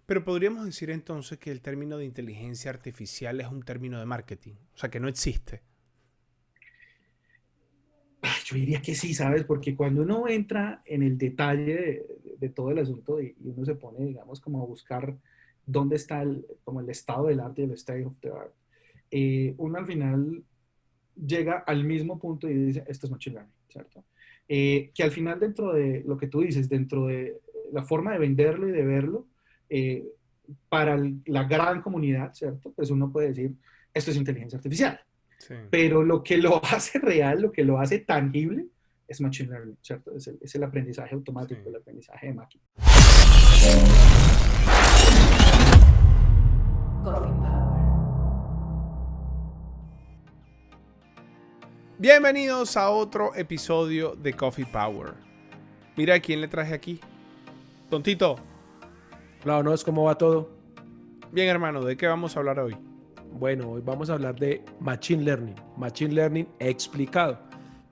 Pero podríamos decir entonces que el término de inteligencia artificial es un término de marketing, o sea, que no existe. Yo diría que sí, ¿sabes? Porque cuando uno entra en el detalle de todo el asunto y uno se pone, digamos, como a buscar dónde está como el estado del arte, el state of the art, uno al final llega al mismo punto y dice, esto es machine learning, ¿cierto? Que al final dentro de lo que tú dices, dentro de la forma de venderlo y de verlo, eh, para la gran comunidad, ¿cierto? Pues uno puede decir, esto es inteligencia artificial. Sí. Pero lo que lo hace real, lo que lo hace tangible, es machine learning, ¿cierto? Es el aprendizaje Sí. automático, el aprendizaje de máquina. Coffee Power. Bienvenidos a otro episodio de Coffee Power. Mira a quién le traje aquí. Tontito. Hola, Onos, ¿cómo va todo? Bien, hermano, ¿de qué vamos a hablar hoy? Bueno, hoy vamos a hablar de Machine Learning explicado.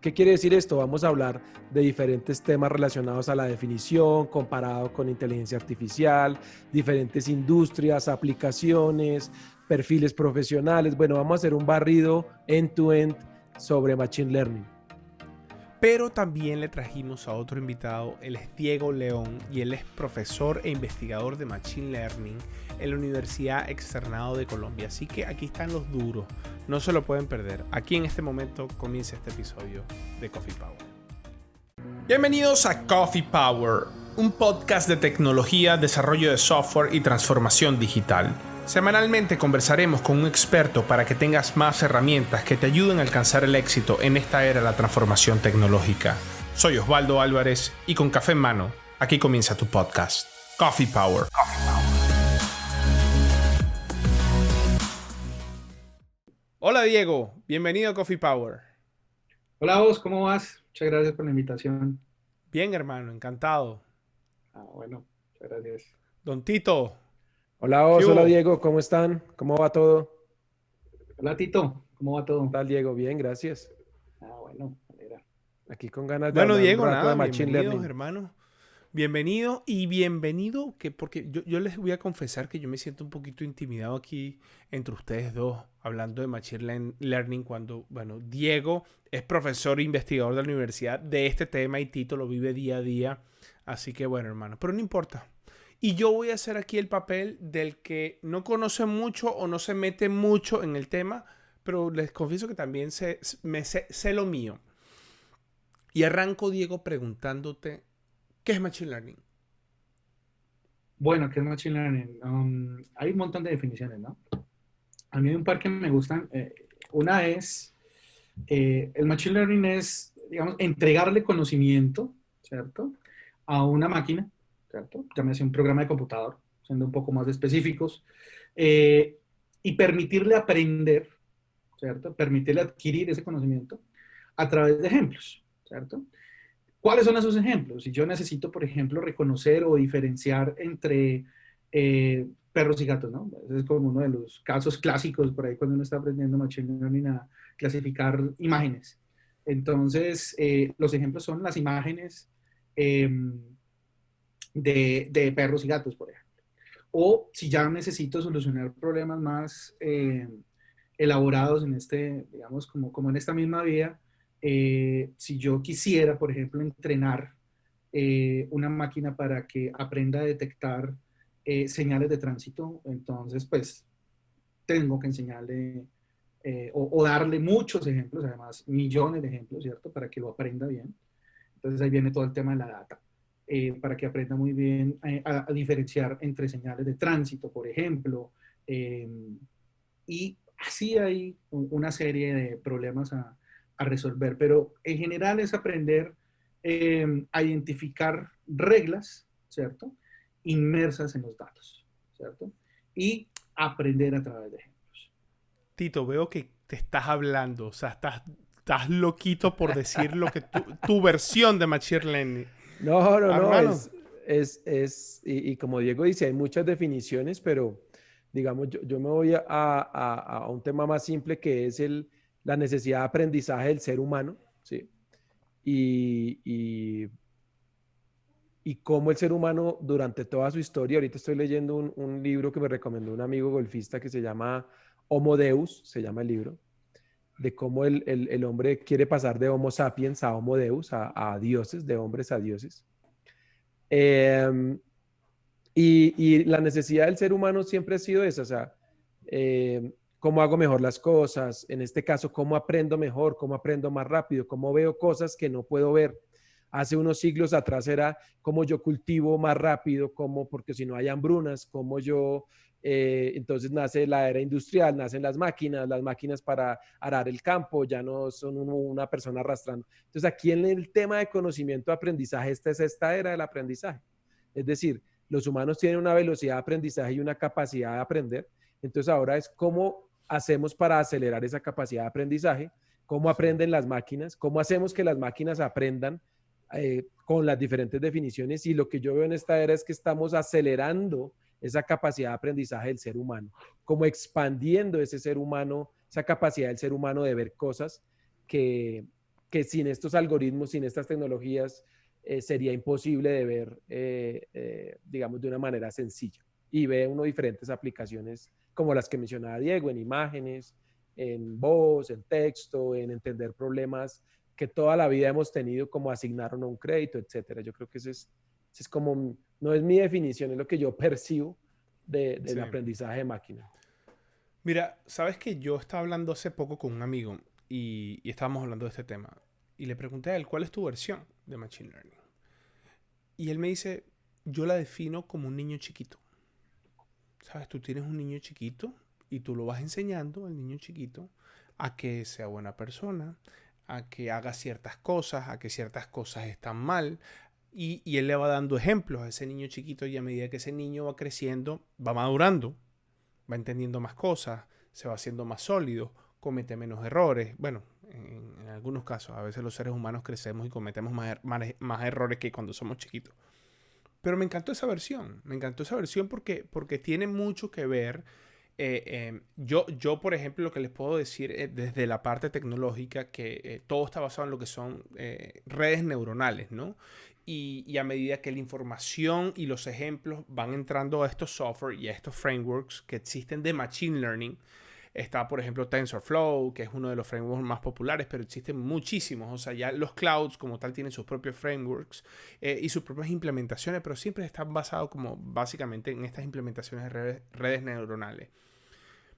¿Qué quiere decir esto? Vamos a hablar de diferentes temas relacionados a la definición, comparado con inteligencia artificial, diferentes industrias, aplicaciones, perfiles profesionales. Bueno, vamos a hacer un barrido end-to-end sobre Machine Learning. Pero también le trajimos a otro invitado, él es Diego León y él es profesor e investigador de Machine Learning en la Universidad Externado de Colombia. Así que aquí están los duros, no se lo pueden perder. Aquí en este momento comienza este episodio de Coffee Power. Bienvenidos a Coffee Power, un podcast de tecnología, desarrollo de software y transformación digital. Semanalmente conversaremos con un experto para que tengas más herramientas que te ayuden a alcanzar el éxito en esta era de la transformación tecnológica. Soy Osvaldo Álvarez y con café en mano, aquí comienza tu podcast, Coffee Power. Hola Diego, bienvenido a Coffee Power. Hola vos, ¿cómo vas? Muchas gracias por la invitación. Bien, hermano, encantado. Bueno, muchas gracias. Don Tito, Hola, ¿qué hola hubo? Diego, ¿cómo están? ¿Cómo va todo? Hola Tito, ¿cómo va ¿Qué todo? tal, Diego? Bien, gracias. Bueno, me alegra. Aquí con ganas de Bueno, hablar un Diego, rato nada, de Machine bienvenidos, Learning. hermano. Bienvenido y bienvenido, porque yo les voy a confesar que yo me siento un poquito intimidado aquí entre ustedes dos, hablando de Machine Learning, cuando, bueno, Diego es profesor e investigador de la universidad de este tema y Tito lo vive día a día. Así que, bueno, hermano, pero no importa. Y yo voy a hacer aquí el papel del que no conoce mucho o no se mete mucho en el tema, pero les confieso que también sé lo mío. Y arranco, Diego, preguntándote, ¿qué es Machine Learning? Bueno, ¿qué es machine learning? Hay un montón de definiciones, ¿no? A mí hay un par que me gustan. Una es, el machine learning es, digamos, entregarle conocimiento, ¿cierto? A una máquina, ¿cierto? Llámese un programa de computador, siendo un poco más específicos, eh, y permitirle aprender, ¿cierto? Permitirle adquirir ese conocimiento a través de ejemplos, ¿cierto? ¿Cuáles son esos ejemplos? Si yo necesito, por ejemplo, reconocer o diferenciar entre perros y gatos, ¿no? Ese es como uno de los casos clásicos por ahí cuando uno está aprendiendo Machine Learning a clasificar imágenes. Entonces, los ejemplos son las imágenes eh, de perros y gatos, por ejemplo. O si ya necesito solucionar problemas más elaborados en este, digamos, como en esta misma vía, si yo quisiera, por ejemplo, entrenar una máquina para que aprenda a detectar señales de tránsito, entonces, pues, tengo que enseñarle o darle muchos ejemplos, además, millones de ejemplos, ¿cierto? Para que lo aprenda bien. Entonces ahí viene todo el tema de la data, para que aprenda muy bien a diferenciar entre señales de tránsito, por ejemplo, eh, y así hay una serie de problemas a resolver, pero en general es aprender a identificar reglas, ¿cierto? Inmersas en los datos, ¿cierto? Y aprender a través de ejemplos. Tito, veo que te estás hablando, o sea, estás loquito por decir lo que tu versión de Machine Learning. No, Hermano, y como Diego dice, hay muchas definiciones, pero digamos, yo me voy a un tema más simple que es la necesidad de aprendizaje del ser humano, ¿sí? Y y cómo el ser humano durante toda su historia, ahorita estoy leyendo un libro que me recomendó un amigo golfista que se llama Homo Deus, se llama el libro, de cómo el hombre quiere pasar de Homo sapiens a Homo Deus, a dioses, de hombres a dioses. Eh, y la necesidad del ser humano siempre ha sido esa, o sea, cómo hago mejor las cosas, en este caso, cómo aprendo mejor, cómo aprendo más rápido, cómo veo cosas que no puedo ver. Hace unos siglos atrás era cómo yo cultivo más rápido, cómo, porque si no hay hambrunas, cómo yo, entonces nace la era industrial, nacen las máquinas para arar el campo, ya no son una persona arrastrando. Entonces aquí en el tema de conocimiento, aprendizaje, esta es esta era del aprendizaje. Es decir, los humanos tienen una velocidad de aprendizaje y una capacidad de aprender. Entonces ahora es cómo hacemos para acelerar esa capacidad de aprendizaje, cómo aprenden las máquinas, cómo hacemos que las máquinas aprendan con las diferentes definiciones. Y lo que yo veo en esta era es que estamos acelerando esa capacidad de aprendizaje del ser humano, como expandiendo ese ser humano, esa capacidad del ser humano de ver cosas que sin estos algoritmos, sin estas tecnologías, sería imposible de ver, digamos, de una manera sencilla. Y ve uno diferentes aplicaciones como las que mencionaba Diego, en imágenes, en voz, en texto, en entender problemas que toda la vida hemos tenido, como asignar o no un crédito, etcétera. Yo creo que ese es como, no es mi definición, es lo que yo percibo del Sí. aprendizaje de máquina. Mira, sabes que yo estaba hablando hace poco con un amigo y estábamos hablando de este tema. Y le pregunté a él, ¿cuál es tu versión de Machine Learning? Y él me dice, yo la defino como un niño chiquito. ¿Sabes? Tú tienes un niño chiquito y tú lo vas enseñando al niño chiquito a que sea buena persona, a que haga ciertas cosas, a que ciertas cosas están mal. Y él le va dando ejemplos a ese niño chiquito y a medida que ese niño va creciendo, va madurando, va entendiendo más cosas, se va haciendo más sólido, comete menos errores. Bueno, en algunos casos, a veces los seres humanos crecemos y cometemos más errores que cuando somos chiquitos. Pero me encantó esa versión porque tiene mucho que ver. Yo, por ejemplo, lo que les puedo decir desde la parte tecnológica, que todo está basado en lo que son redes neuronales, ¿no? Y a medida que la información y los ejemplos van entrando a estos software y a estos frameworks que existen de Machine Learning, está, por ejemplo, TensorFlow, que es uno de los frameworks más populares, pero existen muchísimos. O sea, ya los clouds como tal tienen sus propios frameworks y sus propias implementaciones, pero siempre están basados como básicamente en estas implementaciones de redes neuronales.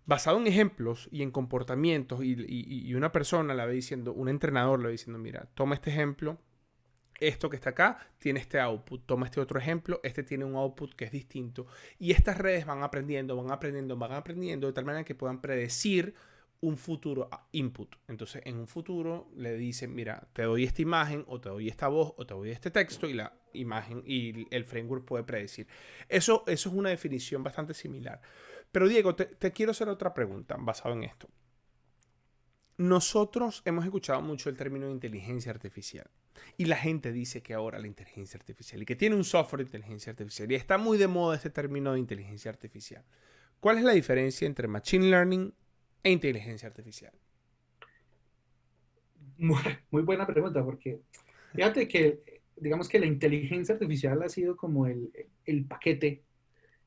Basado en ejemplos y en comportamientos y una persona la ve diciendo, un entrenador le va diciendo, mira, toma este ejemplo, esto que está acá tiene este output, toma este otro ejemplo, este tiene un output que es distinto y estas redes van aprendiendo de tal manera que puedan predecir un futuro input. Entonces en un futuro le dicen, mira, te doy esta imagen o te doy esta voz o te doy este texto y la imagen y el framework puede predecir. Eso es una definición bastante similar. Pero Diego, te quiero hacer otra pregunta basado en esto. Nosotros hemos escuchado mucho el término de inteligencia artificial y la gente dice que ahora la inteligencia artificial y que tiene un software de inteligencia artificial y está muy de moda este término de inteligencia artificial. ¿Cuál es la diferencia entre machine learning e inteligencia artificial? Muy, muy buena pregunta, porque fíjate que, digamos que la inteligencia artificial ha sido como el paquete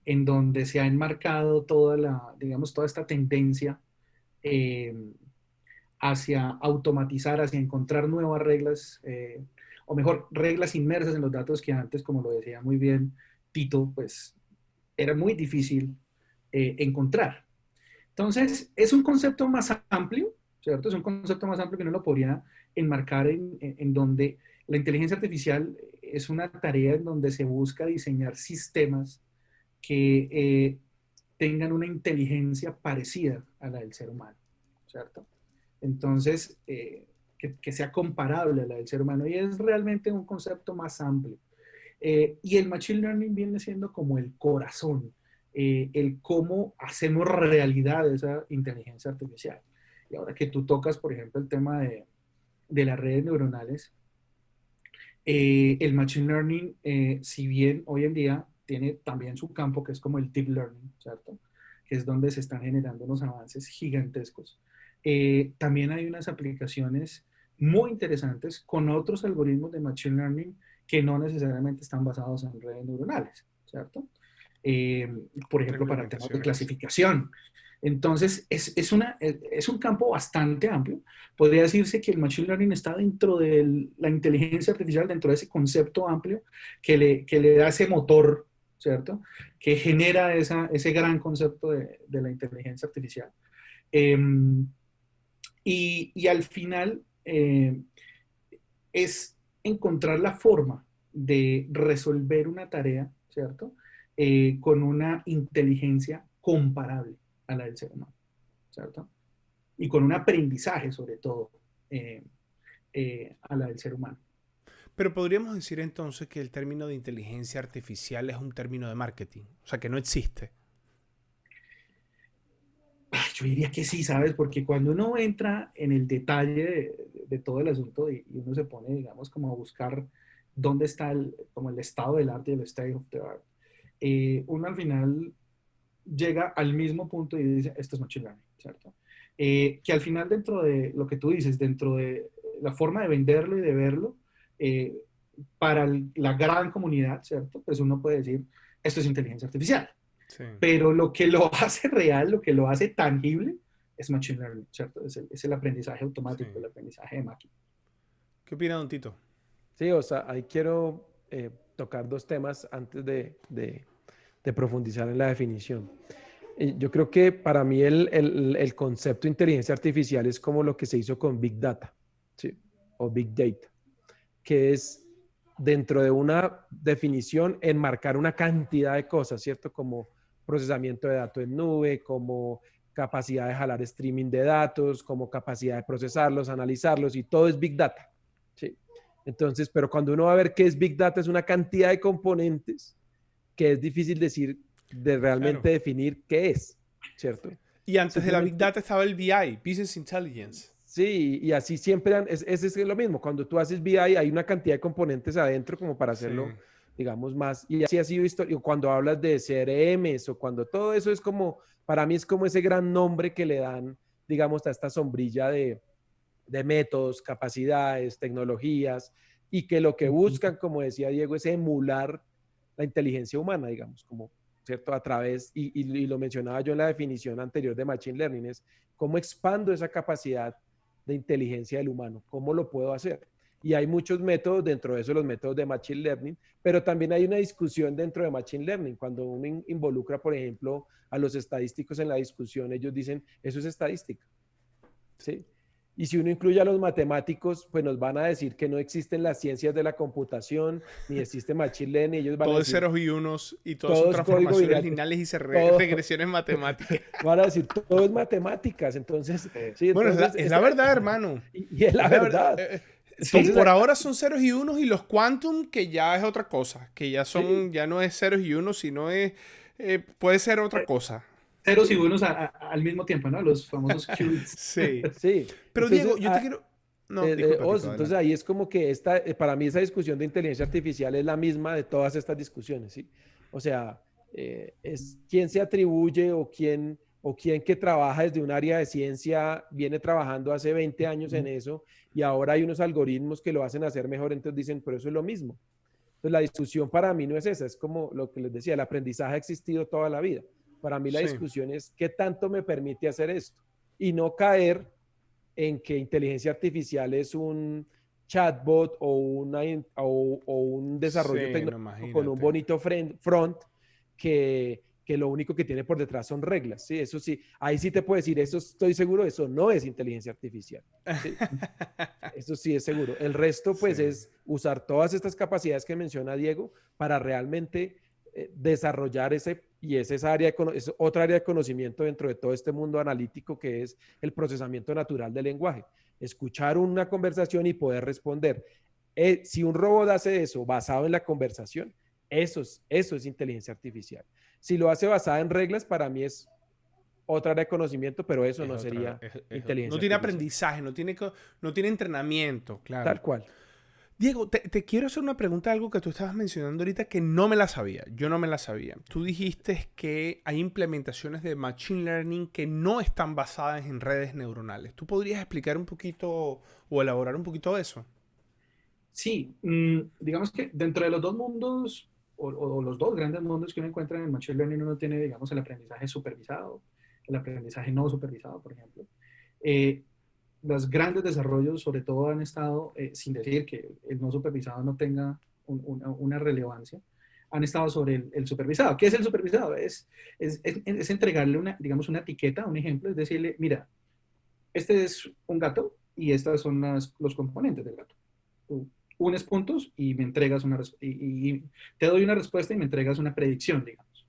en donde se ha enmarcado digamos, toda esta tendencia eh, hacia automatizar, hacia encontrar nuevas reglas, o mejor, reglas inmersas en los datos que antes, como lo decía muy bien Tito, pues era muy difícil encontrar. Entonces, es un concepto más amplio, ¿cierto? Es un concepto más amplio que no lo podría enmarcar en donde la inteligencia artificial es una tarea en donde se busca diseñar sistemas que tengan una inteligencia parecida a la del ser humano, ¿cierto? Entonces, que sea comparable a la del ser humano y es realmente un concepto más amplio. Y el Machine Learning viene siendo como el corazón, el cómo hacemos realidad esa inteligencia artificial. Y ahora que tú tocas, por ejemplo, el tema de las redes neuronales, el Machine Learning, si bien hoy en día tiene también su campo, que es como el Deep Learning, ¿cierto? Que es donde se están generando unos avances gigantescos. También hay unas aplicaciones muy interesantes con otros algoritmos de Machine Learning que no necesariamente están basados en redes neuronales, ¿cierto? Eh, por ejemplo, para temas de Implementaciones. clasificación. Entonces, es un campo bastante amplio. Podría decirse que el Machine Learning está dentro de la inteligencia artificial, dentro de ese concepto amplio que le da ese motor, ¿cierto? Que genera ese gran concepto de la inteligencia artificial. Eh, y al final es encontrar la forma de resolver una tarea, ¿cierto? Con una inteligencia comparable a la del ser humano, ¿cierto? Y con un aprendizaje, sobre todo, eh, a la del ser humano. Pero podríamos decir entonces que el término de inteligencia artificial es un término de marketing, o sea, que no existe. Yo diría que sí, ¿sabes? Porque cuando uno entra en el detalle de todo el asunto y uno se pone, digamos, como a buscar dónde está como el estado del arte y el state of the art, uno al final llega al mismo punto y dice, esto es machine learning, ¿cierto? Que al final dentro de lo que tú dices, dentro de la forma de venderlo y de verlo, eh, para la gran comunidad, ¿cierto? Pues uno puede decir, esto es inteligencia artificial. Sí. Pero lo que lo hace real, lo que lo hace tangible, es machine learning, ¿cierto? Es el aprendizaje automático, Sí. el aprendizaje de máquina. ¿Qué opina Don Tito? Sí, o sea, ahí quiero tocar dos temas antes de profundizar en la definición. Yo creo que para mí el concepto de inteligencia artificial es como lo que se hizo con Big Data, ¿sí? O Big Data, que es dentro de una definición enmarcar una cantidad de cosas, ¿cierto? Como procesamiento de datos en nube, como capacidad de jalar streaming de datos, como capacidad de procesarlos, analizarlos, y todo es Big Data, ¿sí? Entonces, pero cuando uno va a ver qué es Big Data, es una cantidad de componentes que es difícil decir, de realmente Claro. definir qué es, ¿cierto? Y antes de la Big Simplemente, Data estaba el BI, Business Intelligence. sí, y así siempre, es lo mismo. Cuando tú haces BI, hay una cantidad de componentes adentro como para Sí. hacerlo, digamos, más. Y así ha sido histórico. Cuando hablas de CRMs o cuando todo eso es como, para mí es como ese gran nombre que le dan, digamos, a esta sombrilla de métodos, capacidades, tecnologías, y que lo que buscan, como decía Diego, es emular la inteligencia humana, digamos, como, ¿cierto? A través, y lo mencionaba yo en la definición anterior de Machine Learning, es cómo expando esa capacidad de inteligencia del humano, cómo lo puedo hacer. Y hay muchos métodos, dentro de eso los métodos de Machine Learning, pero también hay una discusión dentro de Machine Learning. Cuando uno involucra, por ejemplo, a los estadísticos en la discusión, ellos dicen, eso es estadística, ¿sí? Y si uno incluye a los matemáticos, pues nos van a decir que no existen las ciencias de la computación, ni existe Machine Learning, ellos van a Todo es decir, ceros y unos y todas son todo es código transformaciones binario, lineales y todo, regresiones matemáticas. van a decir, todo es matemáticas. Entonces, sí, Bueno, entonces, es la verdad, hermano. y es la Es la verdad. verdad. Entonces, Por ahora son ceros y unos y los quantum, que ya es otra cosa, que ya sí, son, ya no es ceros y unos, sino es, puede ser otra cosa. Ceros y unos al mismo tiempo, ¿no? Los famosos qubits. Sí. sí. Pero Entonces, Diego, yo te quiero... No, disculpa, Tito, Entonces adelante. ahí es como que para mí esa discusión de inteligencia artificial es la misma de todas estas discusiones, ¿sí? O sea, es quién se atribuye o quién que trabaja desde un área de ciencia viene trabajando hace 20 años en eso y ahora hay unos algoritmos que lo hacen hacer mejor, entonces dicen, pero eso es lo mismo. Entonces la discusión para mí no es esa, es como lo que les decía, el aprendizaje ha existido toda la vida. Para mí la Sí. discusión es qué tanto me permite hacer esto y no caer en que inteligencia artificial es un chatbot o un desarrollo Sí, no, tecnológico con un imagínate. bonito front que lo único que tiene por detrás son reglas, ¿sí? Eso sí, ahí sí te puedo decir, eso estoy seguro, eso no es inteligencia artificial, ¿sí? Eso sí es seguro. El resto, pues, Sí. es usar todas estas capacidades que menciona Diego para realmente desarrollar esa área, es otra área de conocimiento dentro de todo este mundo analítico que es el procesamiento natural del lenguaje. Escuchar una conversación y poder responder. Si un robot hace eso basado en la conversación, eso es inteligencia artificial. Si lo hace basada en reglas, para mí es otra área de conocimiento, pero eso Es no otra, sería no inteligencia tiene artificial. aprendizaje, no tiene entrenamiento, claro. Tal cual. Diego, te quiero hacer una pregunta, algo que tú estabas mencionando ahorita que no me la sabía. Yo no me la sabía. Tú dijiste que hay implementaciones de Machine Learning que no están basadas en redes neuronales. ¿Tú podrías explicar un poquito o elaborar un poquito eso? Sí, digamos que dentro de los dos mundos, o los dos grandes mundos que uno encuentra en el Machine Learning, uno tiene, digamos, el aprendizaje supervisado, el aprendizaje no supervisado, por ejemplo. Eh, los grandes desarrollos, sobre todo, han estado, sin decir que el no supervisado no tenga una relevancia, han estado sobre el supervisado. ¿Qué es el supervisado? Es entregarle una, digamos, una etiqueta, un ejemplo, es decirle, mira, este es un gato y estas son los componentes del gato. Tú unes puntos y me entregas y te doy una respuesta y me entregas una predicción, digamos.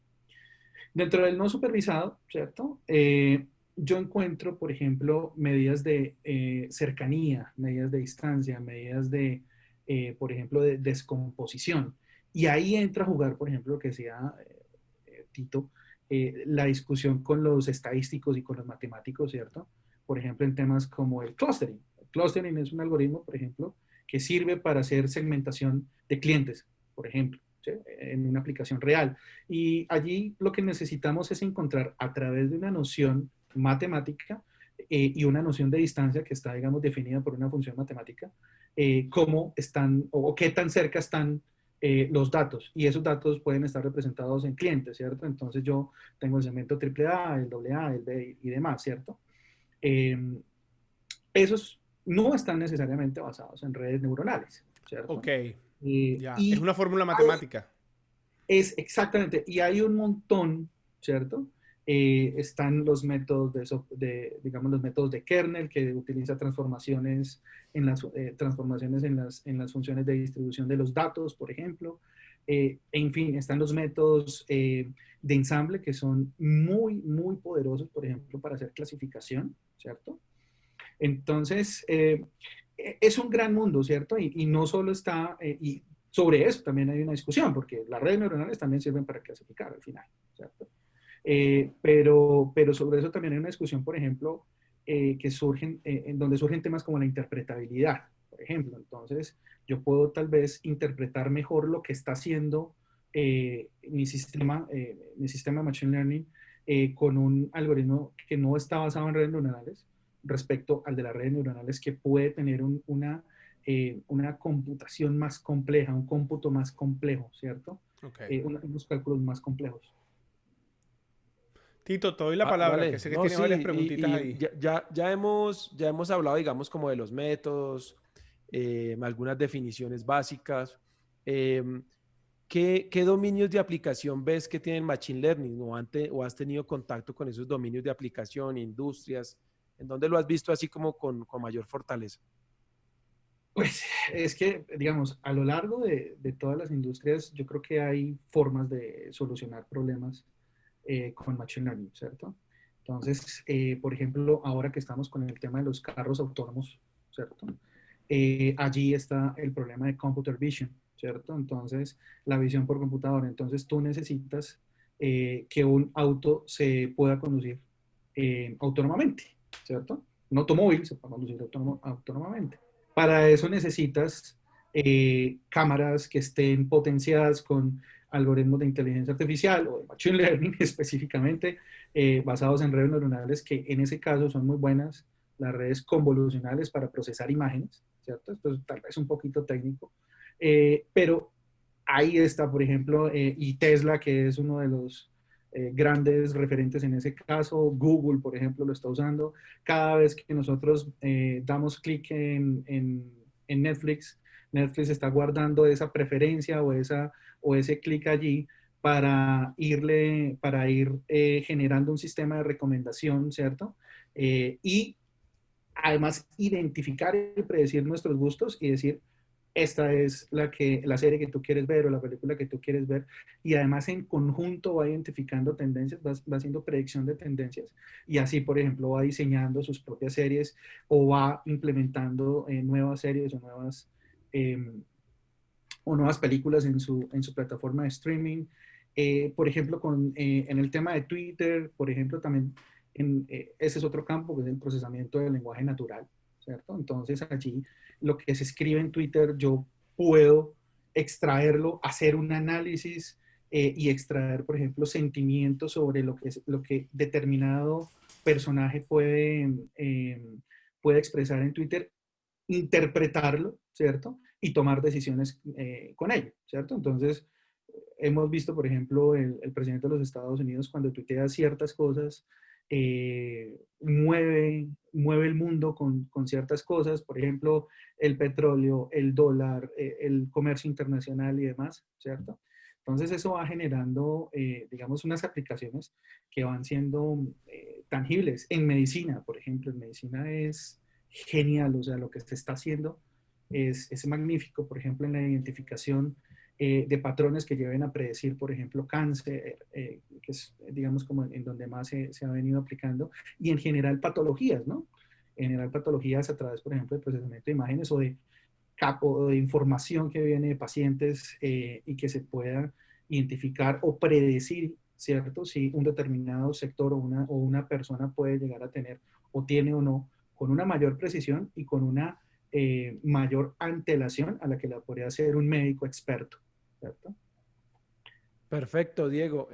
Dentro del no supervisado, ¿cierto? Yo encuentro, por ejemplo, medidas de cercanía, medidas de distancia, medidas de, por ejemplo, de descomposición. Y ahí entra a jugar, por ejemplo, lo que decía Tito, la discusión con los estadísticos y con los matemáticos, ¿cierto? Por ejemplo, en temas como el clustering. El clustering es un algoritmo, por ejemplo, que sirve para hacer segmentación de clientes, por ejemplo, ¿sí? En una aplicación real. Y allí lo que necesitamos es encontrar a través de una noción matemática y una noción de distancia que está, digamos, definida por una función matemática, cómo están o qué tan cerca están los datos. Y esos datos pueden estar representados en clientes, ¿cierto? Entonces yo tengo el segmento AAA, el AA, el B y demás, ¿cierto? Eh, esos no están necesariamente basados en redes neuronales, ¿cierto? Ok, ya. Es Y una fórmula hay, matemática. es exactamente, y hay un montón, ¿cierto? Están los métodos digamos, los métodos de kernel que utiliza transformaciones en las funciones de distribución de los datos, por ejemplo. En fin, están los métodos de ensamble que son muy, muy poderosos, por ejemplo, para hacer clasificación, ¿cierto? Entonces, es un gran mundo, ¿cierto? Y no solo está, y sobre eso también hay una discusión, porque las redes neuronales también sirven para clasificar al final, ¿cierto? Pero sobre eso también hay una discusión, por ejemplo, que surgen, en donde surgen temas como la interpretabilidad, por ejemplo. Entonces, yo puedo tal vez interpretar mejor lo que está haciendo mi sistema de Machine Learning con un algoritmo que no está basado en redes neuronales respecto al de las redes neuronales que puede tener una computación más compleja, un cómputo más complejo, ¿cierto? Ok. Unos cálculos más complejos. Tito, te doy la palabra, que Vale, sé que no, tiene sí, varias preguntitas y ahí. ya hemos hablado, digamos, como de los métodos, algunas definiciones básicas. Em, ¿qué dominios de aplicación ves que tienen Machine Learning o has tenido contacto con esos dominios de aplicación, industrias? ¿En dónde lo has visto así como con mayor fortaleza? Pues es que, digamos, a lo largo de todas las industrias, yo creo que hay formas de solucionar problemas con Machine Learning, ¿cierto? Entonces, por ejemplo, ahora que estamos con el tema de los carros autónomos, ¿cierto? Allí está el problema de Computer Vision, ¿cierto? Entonces, la visión por computadora. Entonces, tú necesitas que un auto se pueda conducir autónomamente, ¿cierto? Un automóvil se puede conducir autónomamente. Para eso necesitas cámaras que estén potenciadas con algoritmos de inteligencia artificial o de machine learning específicamente, basados en redes neuronales que en ese caso son muy buenas, las redes convolucionales para procesar imágenes, ¿cierto? Esto es tal vez un poquito técnico, pero ahí está, por ejemplo, y Tesla, que es uno de los grandes referentes en ese caso. Google, por ejemplo, lo está usando. Cada vez que nosotros damos clic en Netflix, Netflix está guardando esa preferencia o ese clic allí para ir generando un sistema de recomendación, ¿cierto? Y además identificar y predecir nuestros gustos y decir, esta es la serie que tú quieres ver o la película que tú quieres ver, y además en conjunto va identificando tendencias, va haciendo predicción de tendencias, y así, por ejemplo, va diseñando sus propias series o va implementando nuevas series eh, o nuevas películas en su plataforma de streaming. Por ejemplo, en el tema de Twitter, por ejemplo, también ese es otro campo, que es el procesamiento del lenguaje natural, ¿cierto? Entonces allí lo que se escribe en Twitter, yo puedo extraerlo, hacer un análisis y extraer, por ejemplo, sentimientos sobre lo que determinado personaje puede expresar en Twitter, interpretarlo, ¿cierto? y tomar decisiones con ello, ¿cierto? Entonces, hemos visto, por ejemplo, el presidente de los Estados Unidos cuando tuitea ciertas cosas, mueve el mundo con ciertas cosas, por ejemplo, el petróleo, el dólar, el comercio internacional y demás, ¿cierto? Entonces eso va generando, digamos, unas aplicaciones que van siendo tangibles. En medicina, por ejemplo, en medicina es genial, o sea, lo que se está haciendo es magnífico, por ejemplo, en la identificación de patrones que lleven a predecir, por ejemplo, cáncer, que es, digamos, como en donde más se ha venido aplicando, y en general patologías, ¿no? En general patologías a través, por ejemplo, de procesamiento de imágenes o de capo de información que viene de pacientes y que se pueda identificar o predecir, ¿cierto? Si un determinado sector o una persona puede llegar a tener o tiene o no, con una mayor precisión y con una mayor antelación a la que la podría hacer un médico experto, ¿cierto? Perfecto, Diego.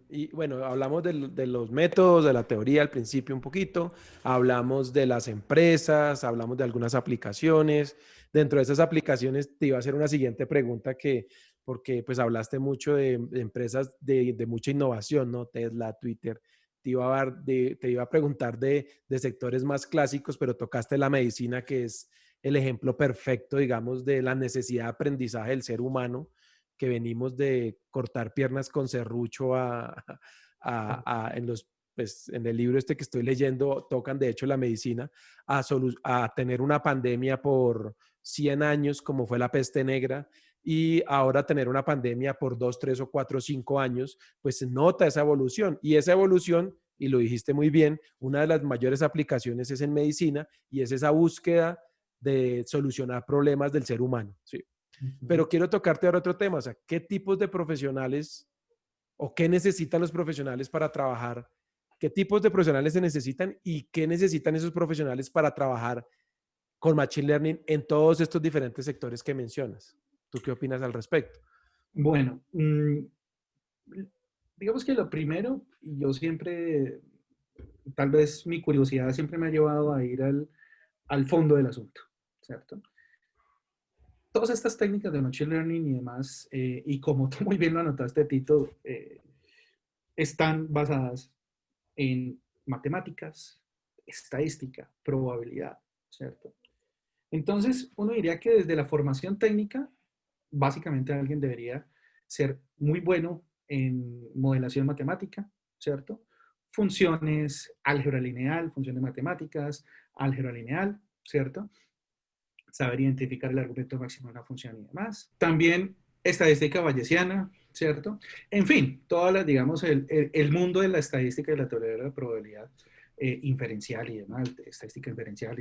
Y bueno, hablamos de los métodos, de la teoría al principio un poquito, hablamos de las empresas, hablamos de algunas aplicaciones. Dentro de esas aplicaciones te iba a hacer una siguiente pregunta porque pues hablaste mucho de empresas de mucha innovación, ¿no? Tesla, Twitter. Te iba a preguntar de sectores más clásicos, pero tocaste la medicina, que es el ejemplo perfecto, digamos, de la necesidad de aprendizaje del ser humano que venimos de cortar piernas con serrucho pues, en el libro este que estoy leyendo, tocan de hecho la medicina, a tener una pandemia por 100 años como fue la peste negra y ahora tener una pandemia por 2, 3 o 4 o 5 años, pues se nota esa evolución y esa evolución, y lo dijiste muy bien, una de las mayores aplicaciones es en medicina y es esa búsqueda de solucionar problemas del ser humano, ¿sí? Pero quiero tocarte ahora otro tema, o sea, ¿qué tipos de profesionales o qué necesitan los profesionales para trabajar? ¿Qué tipos de profesionales se necesitan y qué necesitan esos profesionales para trabajar con Machine Learning en todos estos diferentes sectores que mencionas? ¿Tú qué opinas al respecto? Bueno, digamos que lo primero, y yo siempre, tal vez mi curiosidad siempre me ha llevado a ir al fondo del asunto, ¿cierto? Todas estas técnicas de Machine Learning y demás, y como tú muy bien lo anotaste, Tito, están basadas en matemáticas, estadística, probabilidad, ¿cierto? Entonces, uno diría que desde la formación técnica, básicamente alguien debería ser muy bueno en modelación matemática, ¿cierto? Funciones, álgebra lineal, funciones matemáticas, álgebra lineal, ¿cierto? Saber identificar el argumento máximo de una función y demás. También estadística bayesiana, ¿cierto? En fin, todas las, digamos, el mundo de la estadística y la teoría de la probabilidad inferencial y demás, estadística inferencial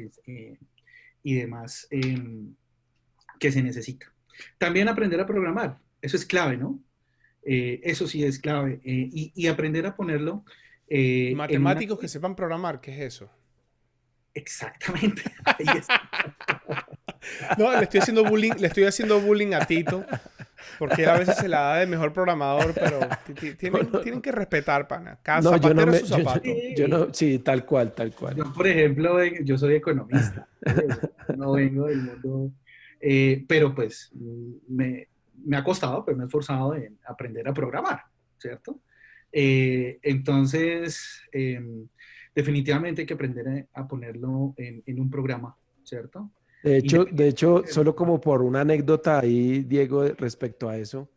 y demás que se necesita. También aprender a programar, eso es clave, ¿no? Eso sí es clave. Y aprender a ponerlo en una... Matemáticos que sepan programar, ¿qué es eso? Exactamente. Ahí está. No, le estoy haciendo bullying a Tito, porque él a veces se la da de mejor programador, pero tienen que respetar, pana. Cada No, yo no zapatero me, es su zapato. yo no, sí, tal cual, tal cual. Yo, por ejemplo, yo soy economista, ¿sí? No vengo del mundo, pero pues me ha costado, pero me he esforzado en aprender a programar, ¿cierto? Entonces, definitivamente hay que aprender a ponerlo en un programa, ¿cierto? De hecho, Independientemente solo como por una anécdota ahí, Diego, respecto a eso,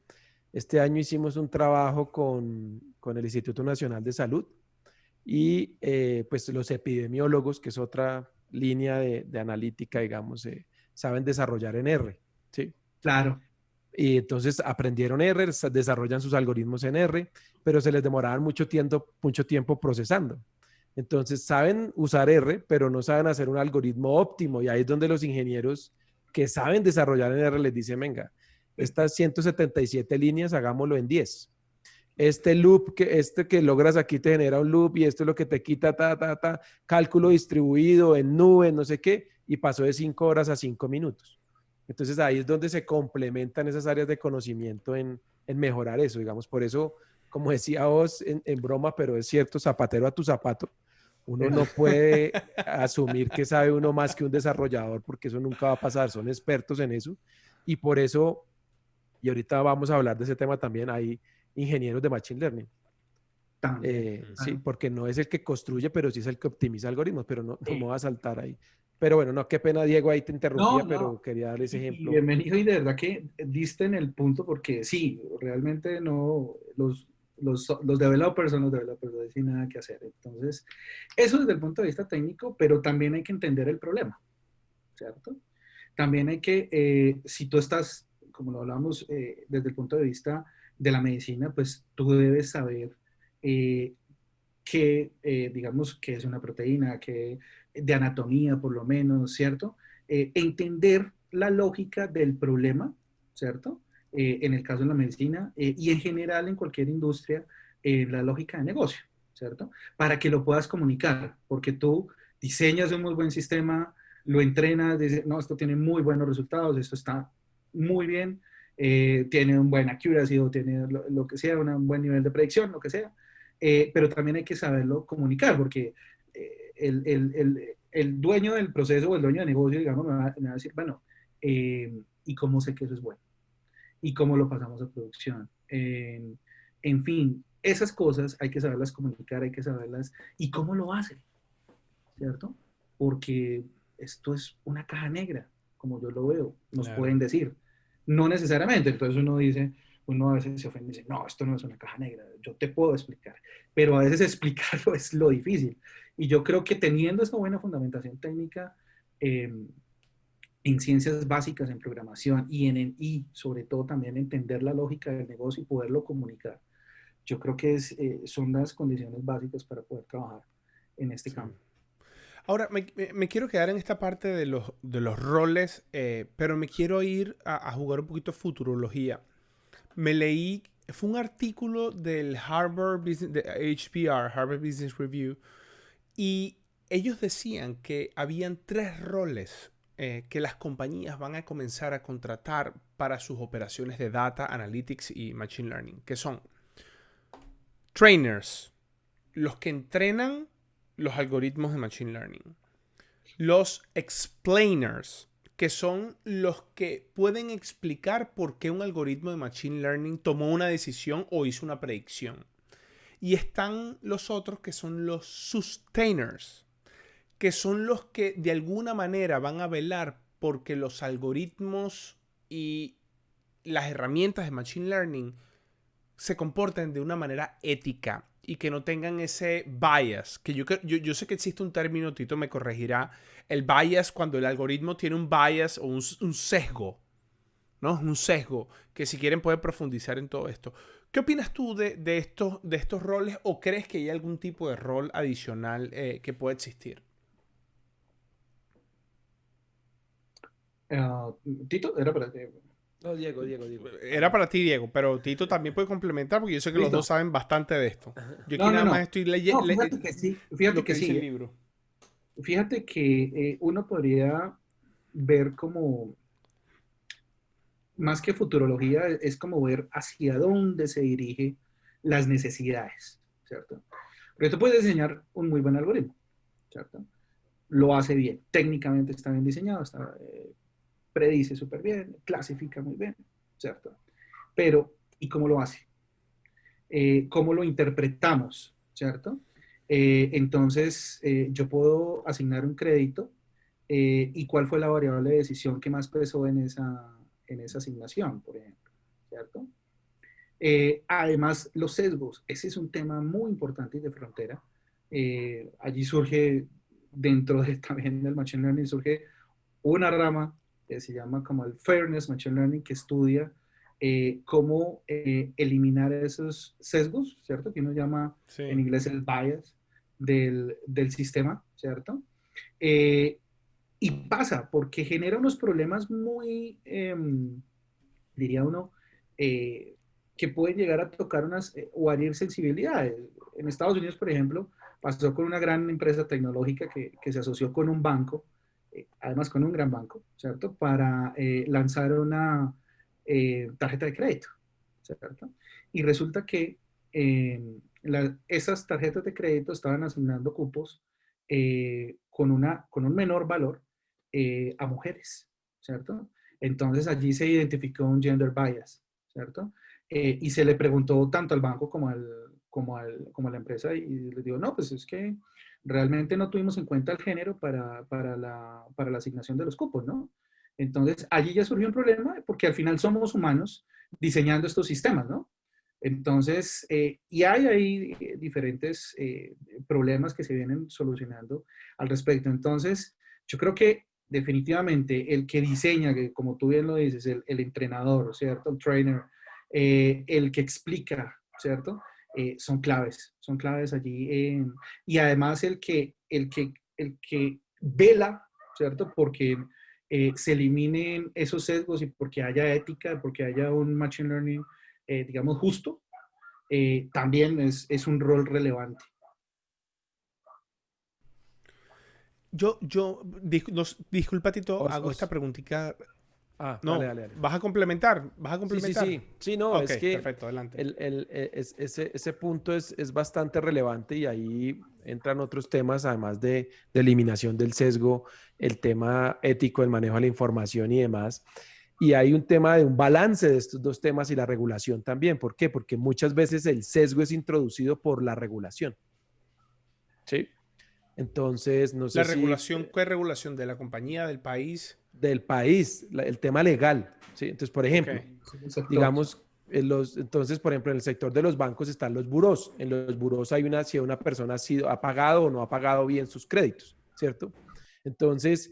este año hicimos un trabajo con el Instituto Nacional de Salud y pues los epidemiólogos, que es otra línea de analítica, digamos, saben desarrollar en R, ¿sí? claro, Y entonces aprendieron R, desarrollan sus algoritmos en R, pero se les demoraban mucho tiempo procesando. Entonces saben usar R, pero no saben hacer un algoritmo óptimo. Y ahí es donde los ingenieros que saben desarrollar en R les dicen, venga, estas 177 líneas, hagámoslo en 10. Este que logras aquí te genera un loop y esto es lo que te quita, cálculo distribuido en nube, no sé qué, y pasó de 5 horas a 5 minutos. Entonces ahí es donde se complementan esas áreas de conocimiento en mejorar eso, digamos. Por eso, como decía vos en broma, pero es cierto, zapatero a tu zapato, Uno no puede asumir que sabe uno más que un desarrollador, porque eso nunca va a pasar. Son expertos en eso. Y por eso, y ahorita vamos a hablar de ese tema también, hay ingenieros de Machine Learning. También. Sí, Claro. porque no es el que construye, pero sí es el que optimiza algoritmos, pero no me Sí. voy a saltar ahí. Pero bueno, no, qué pena, Diego, ahí te No, interrumpía, pero no. quería dar ese Y ejemplo. bienvenido, y de verdad que diste en el punto porque sí, realmente no, los developers son los developers, no hay nada que hacer. Entonces, eso desde el punto de vista técnico, pero también hay que entender el problema, ¿cierto? También hay que, si tú estás, como lo hablamos desde el punto de vista de la medicina, pues tú debes saber eh, qué, digamos, qué es una proteína, qué, de anatomía por lo menos, ¿cierto? Entender la lógica del problema, ¿cierto? En el caso de la medicina y en general en cualquier industria, la lógica de negocio, ¿cierto? Para que lo puedas comunicar, porque tú diseñas un muy buen sistema, lo entrenas, dices, no, esto tiene muy buenos resultados, esto está muy bien, tiene un buen accuracy o tiene lo que sea, un buen nivel de predicción, lo que sea, pero también hay que saberlo comunicar, porque el dueño del proceso o el dueño del negocio, digamos, me va a decir, bueno, ¿y cómo sé que eso es bueno? ¿Y cómo lo pasamos a producción? En fin, esas cosas hay que saberlas comunicar, hay que saberlas, ¿y cómo lo hace? ¿Cierto? Porque esto es una caja negra, como yo lo veo, nos Claro. pueden decir. No necesariamente, entonces uno dice, uno a veces se ofende y dice, no, esto no es una caja negra, yo te puedo explicar, pero a veces explicarlo es lo difícil. Y yo creo que teniendo esta buena fundamentación técnica en ciencias básicas, en programación y sobre todo también entender la lógica del negocio y poderlo comunicar, yo creo que son las condiciones básicas para poder trabajar en este Sí. campo. Ahora, me quiero quedar en esta parte de los roles, pero me quiero ir a jugar un poquito futurología. Me leí, fue un artículo del Harvard Business, de HBR, Harvard Business Review, y ellos decían que habían tres roles que las compañías van a comenzar a contratar para sus operaciones de data, analytics y machine learning, que son trainers, los que entrenan los algoritmos de machine learning, los explainers, que son los que pueden explicar por qué un algoritmo de machine learning tomó una decisión o hizo una predicción. Y están los otros que son los sustainers, que son los que de alguna manera van a velar porque los algoritmos y las herramientas de machine learning se comporten de una manera ética y que no tengan ese bias, que yo sé que existe un término, Tito me corregirá, el bias cuando el algoritmo tiene un bias o un sesgo, ¿no? Un sesgo, que si quieren pueden profundizar en todo esto. ¿Qué opinas tú de estos roles o crees que hay algún tipo de rol adicional que pueda existir? Uh, Tito, era para ti. No, Diego. Era para ti, Diego, pero Tito también puede complementar porque yo sé que los dos Listo. saben bastante de esto. Yo aquí No, no, nada más no. estoy No, leyendo fíjate que sí, fíjate lo que que dice sí. el libro. Fíjate que uno podría ver como, más que futurología, es como ver hacia dónde se dirige las necesidades, ¿cierto? Porque tú puedes diseñar un muy buen algoritmo, ¿cierto? Lo hace bien, técnicamente está bien diseñado, predice súper bien, clasifica muy bien, ¿cierto? Pero, ¿y cómo lo hace? ¿Cómo lo interpretamos? ¿Cierto? Entonces, yo puedo asignar un crédito y cuál fue la variable de decisión que más pesó en esa asignación, por ejemplo, ¿cierto? Además, los sesgos, ese es un tema muy importante y de frontera. Allí surge, dentro de, también del Machine Learning, surge una rama que se llama como el Fairness Machine Learning, que estudia cómo eliminar esos sesgos, ¿cierto? Que uno llama en Sí. inglés el bias del sistema, ¿cierto? Eh, y pasa porque genera unos problemas muy, diría uno, eh, que pueden llegar a tocar o herir sensibilidades. En Estados Unidos, por ejemplo, pasó con una gran empresa tecnológica que se asoció con un banco, además con un gran banco, ¿cierto? Para lanzar una tarjeta de crédito, ¿cierto? Y resulta que esas tarjetas de crédito estaban asignando cupos con un menor valor a mujeres, ¿cierto? Entonces allí se identificó un gender bias, ¿cierto? Y se le preguntó tanto al banco como a la empresa y les digo, no, pues es que realmente no tuvimos en cuenta el género para la asignación de los cupos, ¿no? Entonces allí ya surgió un problema porque al final somos humanos diseñando estos sistemas, ¿no? Entonces, y hay ahí diferentes problemas que se vienen solucionando al respecto. Entonces, yo creo que definitivamente el que diseña, que como tú bien lo dices, el entrenador, ¿cierto? El trainer, el que explica, ¿cierto? Son claves allí. Y además el que vela, ¿cierto? Porque se eliminen esos sesgos y porque haya ética, porque haya un machine learning, digamos, justo, también es un rol relevante. Disculpa, Tito, Os- hago esta os- preguntita. Dale, No, dale, dale. ¿vas a complementar? ¿Vas a Sí, sí, complementar? sí. Sí, no, Ok, es que perfecto, adelante. ese punto es bastante relevante y ahí entran otros temas, además de eliminación del sesgo, el tema ético, el manejo de la información y demás. Y hay un tema de un balance de estos dos temas y la regulación también. ¿Por qué? Porque muchas veces el sesgo es introducido por la regulación. ¿Sí? Entonces, no sé La si regulación, ¿qué regulación de la compañía, del país? del país, el tema legal. ¿Sí? Entonces, por Ok, ejemplo, El sector. digamos, entonces, por ejemplo, en el sector de los bancos están los burós. En los burós hay si una persona ha pagado o no ha pagado bien sus créditos, ¿cierto? Entonces,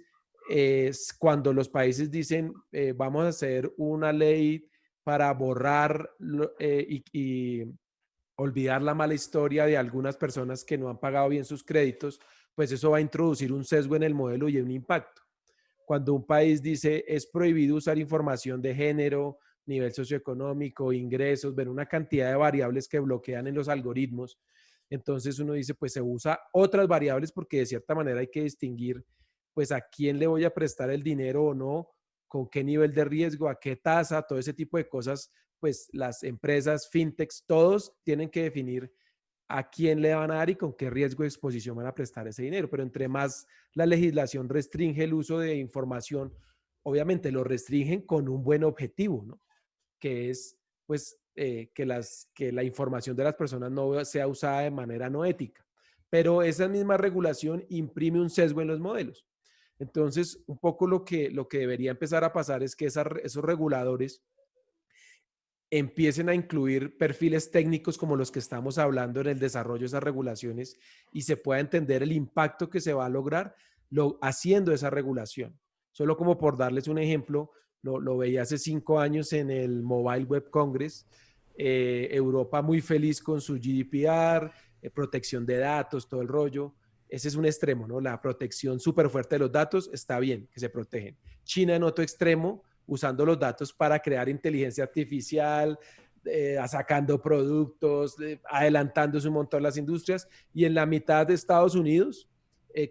cuando los países dicen, vamos a hacer una ley para borrar y olvidar la mala historia de algunas personas que no han pagado bien sus créditos, pues eso va a introducir un sesgo en el modelo y un impacto. Cuando un país dice es prohibido usar información de género, nivel socioeconómico, ingresos, ver una cantidad de variables que bloquean en los algoritmos, entonces uno dice pues se usa otras variables porque de cierta manera hay que distinguir pues a quién le voy a prestar el dinero o no, con qué nivel de riesgo, a qué tasa, todo ese tipo de cosas, pues las empresas, fintechs, todos tienen que definir a quién le van a dar y con qué riesgo de exposición van a prestar ese dinero. Pero entre más la legislación restringe el uso de información, obviamente lo restringen con un buen objetivo, ¿no? Que es pues que la información de las personas no sea usada de manera no ética. Pero esa misma regulación imprime un sesgo en los modelos. Entonces, un poco lo que debería empezar a pasar es que esos reguladores empiecen a incluir perfiles técnicos como los que estamos hablando en el desarrollo de esas regulaciones y se pueda entender el impacto que se va a lograr haciendo esa regulación. Solo como por darles un ejemplo, lo veía hace 5 años en el Mobile Web Congress, Europa muy feliz con su GDPR, protección de datos, todo el rollo. Ese es un extremo, ¿no? La protección súper fuerte de los datos está bien, que se protegen. China en otro extremo, usando los datos para crear inteligencia artificial, sacando productos, adelantándose un montón las industrias, y en la mitad de Estados Unidos,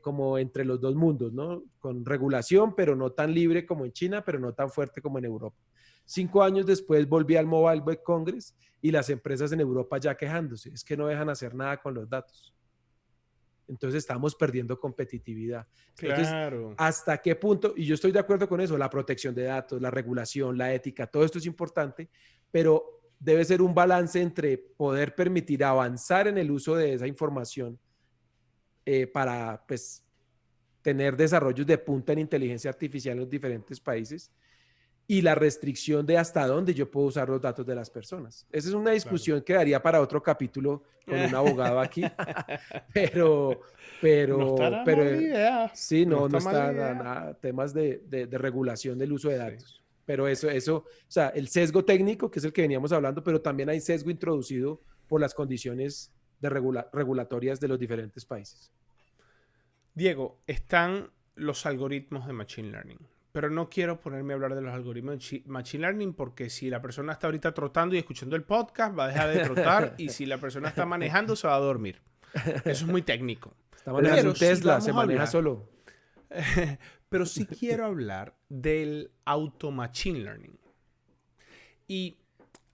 como entre los dos mundos, ¿no? Con regulación, pero no tan libre como en China, pero no tan fuerte como en Europa. 5 años después volví al Mobile World Congress y las empresas en Europa ya quejándose, es que no dejan hacer nada con los datos. Entonces estamos perdiendo competitividad. Entonces, claro. ¿hasta qué punto? Y yo estoy de acuerdo con eso, la protección de datos, la regulación, la ética, todo esto es importante, pero debe ser un balance entre poder permitir avanzar en el uso de esa información para pues, tener desarrollos de punta en inteligencia artificial en los diferentes países y la restricción de hasta dónde yo puedo usar los datos de las personas. Esa es una discusión Claro. que daría para otro capítulo con un abogado aquí, pero, No pero, estará mal la pero idea. sí, No no está mal la está idea. temas de regulación del uso de Sí. datos. Pero o sea, el sesgo técnico, que es el que veníamos hablando, pero también hay sesgo introducido por las condiciones regulatorias de los diferentes países. Diego, están los algoritmos de Machine Learning. Pero no quiero ponerme a hablar de los algoritmos de Machine Learning porque si la persona está ahorita trotando y escuchando el podcast, va a dejar de trotar y si la persona está manejando, se va a dormir. Eso es muy técnico. Está manejando Pero un sí Tesla, se vamos a maneja hablar. solo. Pero sí quiero hablar del auto Machine Learning. Y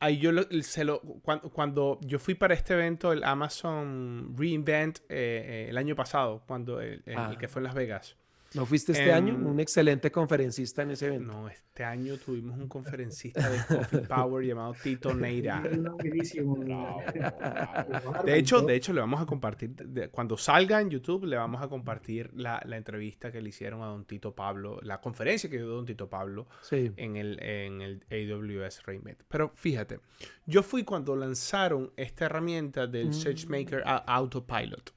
ahí cuando yo fui para este evento, el Amazon reInvent, el año pasado, cuando el que fue en Las Vegas. ¿No fuiste este año? Em, Un excelente conferencista en ese evento. no, este año tuvimos un conferencista de Coffee Power llamado Tito Neira. Buenísimo. Bravo, bravo. De De hecho, le vamos a compartir, cuando salga en YouTube, le vamos a compartir la entrevista que le hicieron a don Tito Pablo, la conferencia que dio don Tito Pablo Sí. en el AWS reInvent. Pero fíjate, yo fui cuando lanzaron esta herramienta del SageMaker Autopilot.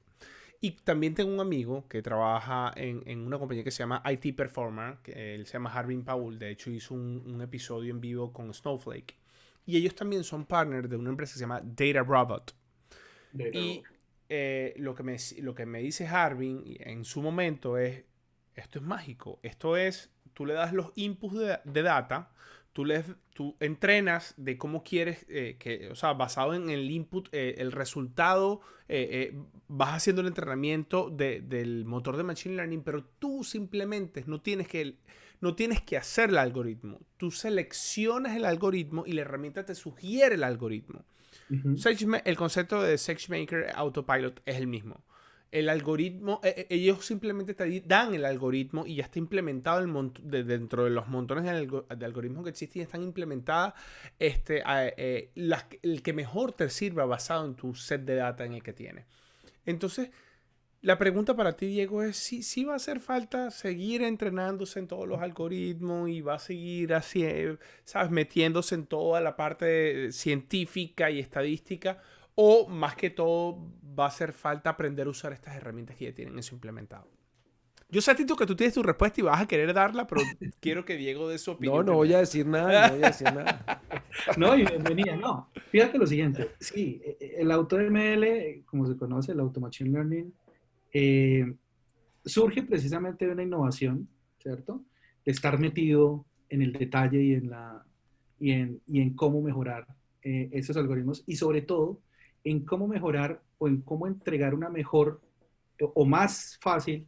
Y también tengo un amigo que trabaja en una compañía que se llama IT Performer, que él se llama Harvin Paul, de hecho hizo un episodio en vivo con Snowflake. Y ellos también son partners de una empresa que se llama Data Robot. Y lo que me dice Harvin en su momento es, esto es mágico, esto es, tú le das los inputs de data, tú entrenas de cómo quieres, o sea, basado en el input, el resultado, vas haciendo el entrenamiento del motor de Machine Learning, pero tú simplemente no tienes que hacer el algoritmo. Tú seleccionas el algoritmo y la herramienta te sugiere el algoritmo. Uh-huh. El concepto de SageMaker Autopilot es el mismo. El algoritmo, ellos simplemente te dan el algoritmo y ya está implementado dentro de los montones de algoritmos que existen, y están implementadas el que mejor te sirva basado en tu set de data en el que tienes. Entonces, la pregunta para ti, Diego, es si va a hacer falta seguir entrenándose en todos los algoritmos y va a seguir así, ¿sabes? Metiéndose en toda la parte científica y estadística, o más que todo va a hacer falta aprender a usar estas herramientas que ya tienen eso implementado. Yo sé, Tito, que tú tienes tu respuesta y vas a querer darla, pero quiero que Diego dé su opinión. No voy a decir nada, no voy a decir nada. No, y bienvenida, no. Fíjate lo siguiente, sí, el AutoML, como se conoce, el Auto Machine Learning, surge precisamente de una innovación, ¿cierto? De estar metido en el detalle y en cómo mejorar esos algoritmos, y sobre todo en cómo mejorar o en cómo entregar una mejor o más fácil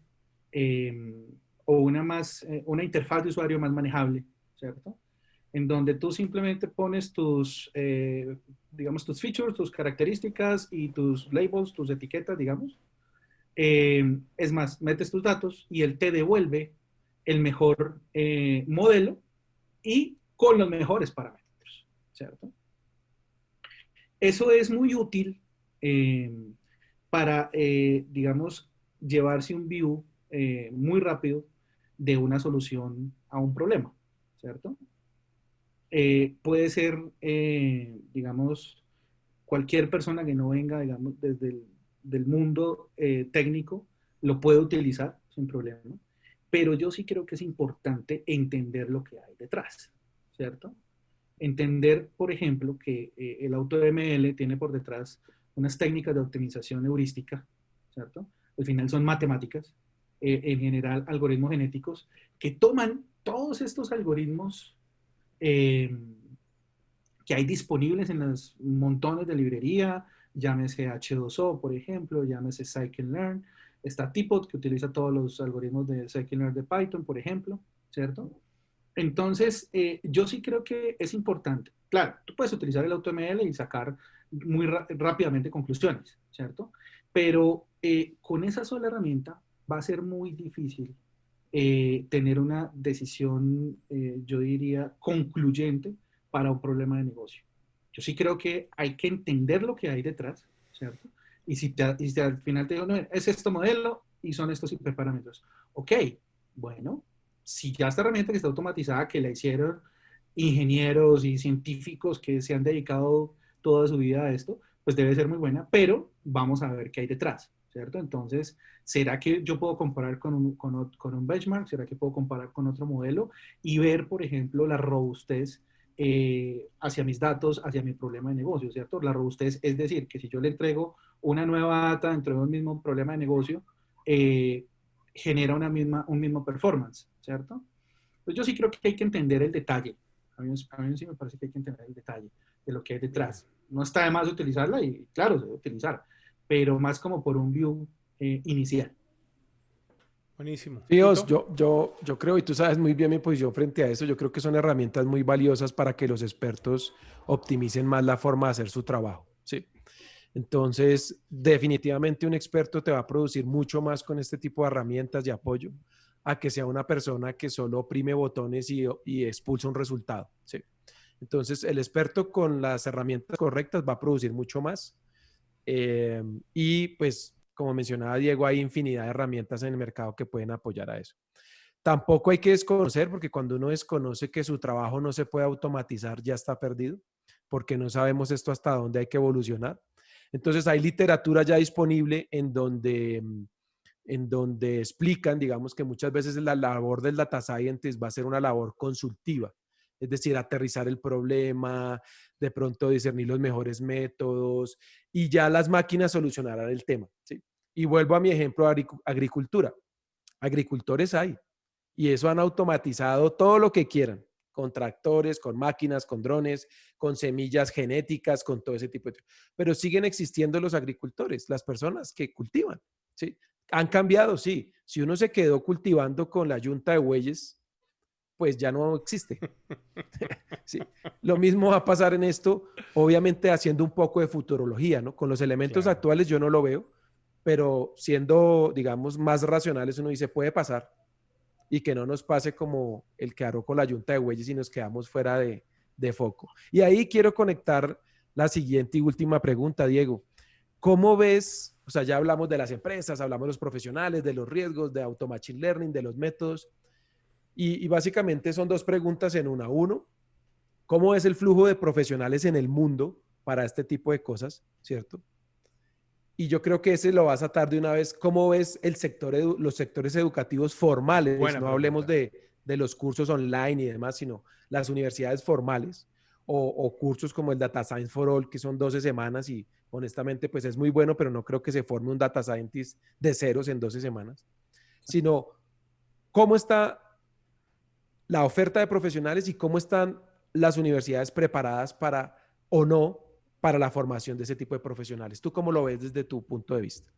o una interfaz de usuario más manejable, ¿cierto? En donde tú simplemente pones digamos, tus features, tus características y tus labels, tus etiquetas, digamos. Es más, metes tus datos y él te devuelve el mejor modelo y con los mejores parámetros, ¿cierto? Eso es muy útil para, digamos, llevarse un view muy rápido de una solución a un problema, ¿cierto? Puede ser, digamos, cualquier persona que no venga, digamos, desde del mundo técnico, lo puede utilizar sin problema, pero yo sí creo que es importante entender lo que hay detrás, ¿cierto? Entender, por ejemplo, que el AutoML tiene por detrás unas técnicas de optimización heurística, ¿cierto? Al final son matemáticas, en general algoritmos genéticos, que toman todos estos algoritmos que hay disponibles en los montones de librería, llámese H2O, por ejemplo, llámese Scikit-learn, está Teapot, que utiliza todos los algoritmos de Scikit-learn de Python, por ejemplo, ¿cierto? Entonces, yo sí creo que es importante. Claro, tú puedes utilizar el AutoML y sacar muy rápidamente conclusiones, ¿cierto? Pero con esa sola herramienta va a ser muy difícil tener una decisión, yo diría, concluyente para un problema de negocio. Yo sí creo que hay que entender lo que hay detrás, ¿cierto? Y si al final te digo, no, es este modelo y son estos hiperparámetros. Ok, bueno, si ya esta herramienta que está automatizada, que la hicieron ingenieros y científicos que se han dedicado toda su vida a esto, pues debe ser muy buena, pero vamos a ver qué hay detrás, ¿cierto? Entonces, ¿será que yo puedo comparar con un benchmark? ¿Será que puedo comparar con otro modelo? Y ver, por ejemplo, la robustez hacia mis datos, hacia mi problema de negocio, ¿cierto? La robustez es decir, que si yo le entrego una nueva data dentro de un mismo problema de negocio, genera un mismo performance, ¿cierto? Pues yo sí creo que hay que entender el detalle. A mí sí me parece que hay que entender el detalle de lo que hay detrás. No está de más utilizarla y claro, se debe utilizar, pero más como por un view inicial. Buenísimo. Sí, Os, ¿Tito? yo creo, y tú sabes muy bien mi posición frente a eso, yo creo que son herramientas muy valiosas para que los expertos optimicen más la forma de hacer su trabajo. Sí. Entonces, definitivamente un experto te va a producir mucho más con este tipo de herramientas de apoyo a que sea una persona que solo oprime botones y expulsa un resultado. ¿Sí? Entonces, el experto con las herramientas correctas va a producir mucho más. Y pues, como mencionaba Diego, hay infinidad de herramientas en el mercado que pueden apoyar a eso. Tampoco hay que desconocer, porque cuando uno desconoce que su trabajo no se puede automatizar, ya está perdido, porque no sabemos esto hasta dónde hay que evolucionar. Entonces hay literatura ya disponible en donde explican, digamos, que muchas veces la labor del data scientist va a ser una labor consultiva, es decir, aterrizar el problema, de pronto discernir los mejores métodos y ya las máquinas solucionarán el tema. ¿Sí? Y vuelvo a mi ejemplo de agricultura. Agricultores hay y eso han automatizado todo lo que quieran, con tractores, con máquinas, con drones, con semillas genéticas, con todo ese tipo de... Pero siguen existiendo los agricultores, las personas que cultivan, ¿sí? Han cambiado, sí. Si uno se quedó cultivando con la yunta de bueyes, pues ya no existe. Sí. Lo mismo va a pasar en esto, obviamente haciendo un poco de futurología, ¿no? Con los elementos Claro. actuales yo no lo veo, pero siendo, digamos, más racionales, uno dice, puede pasar y que no nos pase como el que aró con la yunta de bueyes y nos quedamos fuera de foco. Y ahí quiero conectar la siguiente y última pregunta, Diego. ¿Cómo ves? O sea, ya hablamos de las empresas, hablamos de los profesionales, de los riesgos, de auto machine learning, de los métodos. Y básicamente son dos preguntas en una. Uno, ¿cómo es el flujo de profesionales en el mundo para este tipo de cosas? ¿Cierto? Y yo creo que ese lo vas a atar de una vez. ¿Cómo ves el sector los sectores educativos formales? Buena No hablemos pregunta. de los cursos online y demás, sino las universidades formales o cursos como el Data Science for All, que son 12 semanas y honestamente pues es muy bueno, pero no creo que se forme un data scientist de ceros en 12 semanas, sino cómo está la oferta de profesionales y cómo están las universidades preparadas para o no para la formación de ese tipo de profesionales. ¿Tú cómo lo ves desde tu punto de vista?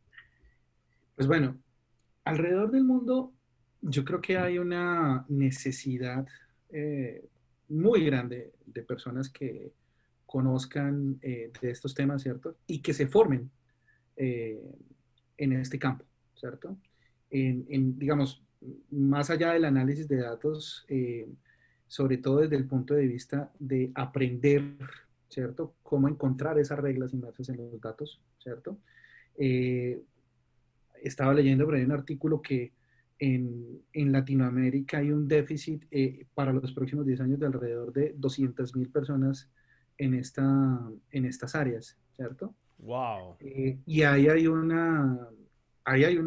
Pues bueno, alrededor del mundo yo creo que hay una necesidad eh, muy grande de personas que conozcan de estos temas, ¿cierto? Y que se formen eh, en este campo, ¿cierto? Digamos, más allá del análisis de datos, sobre todo desde el punto de vista de aprender, ¿cierto? Cómo encontrar esas reglas inmersas en los datos, ¿cierto? Eh, Estaba leyendo por ahí un artículo que en Latinoamérica hay un déficit para los próximos 10 años de alrededor de 200.000 personas en estas áreas, ¿cierto? Wow. Y ahí hay una